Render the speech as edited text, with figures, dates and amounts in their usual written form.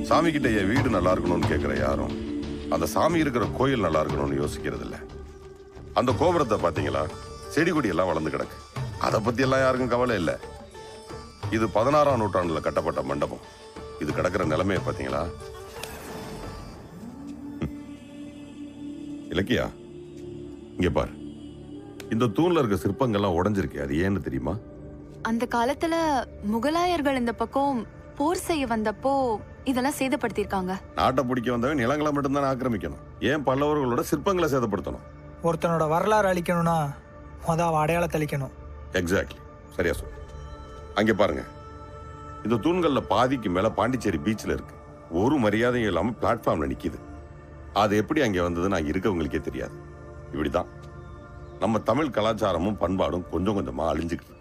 சாமி கிட்ட என் வீடு நல்லா இருக்கணும்னு கேட்கிற யாரும் அந்த சாமி இருக்கிற கோயில் நல்லா இருக்கணும்னு யோசிக்கிறது இல்ல. அந்த கோபுரத்தை பாத்தீங்களா, செடி கொடி எல்லாம் வளர்ந்து கிடக்கு. அதை பத்தி எல்லாம் யாருக்கும் கவலை இல்லை. இது 16ஆம் நூற்றாண்டுல கட்டப்பட்ட மண்டபம். இது கிடக்கிற நிலைமையை பாத்தீங்களா? இலக்கியா, இங்க பாரு. இந்த தூண்ல இருக்க சிற்பங்கள்லாம் உடைஞ்சிருக்கு. அது ஏன்னு தெரியுமா? அந்த காலத்துல முகலாயர்கள் இந்த பக்கம் போர் செய்ய வந்தப்போ இதெல்லாம் சேதப்படுத்திருக்காங்க. நாட்டை பிடிக்க வந்தவன் நிலங்களை மட்டும்தான் ஆக்கிரமிக்கணும். ஏன் பல்லவர்களோட சிற்பங்களை சேதப்படுத்தணும்? ஒருத்தனோட வரலாறு அழிக்கணும்னா மொதல் அடையாளத்தை அழிக்கணும். எக்ஸாக்ட்லி, சரியா சொல்லு. அங்கே பாருங்க, இந்த தூண்கள்ல பாதிக்கு மேல பாண்டிச்சேரி பீச்சில் இருக்கு. ஒரு மரியாதையும் இல்லாம பிளாட்ஃபார்ம்ல நிக்குது. அது எப்படி அங்கே வந்ததுன்னு அங்கே இருக்கவங்களுக்கே தெரியாது. இப்படிதான் நம்ம தமிழ் கலாச்சாரமும் பண்பாடும் கொஞ்சம் கொஞ்சமா அழிஞ்சுக்கிட்டு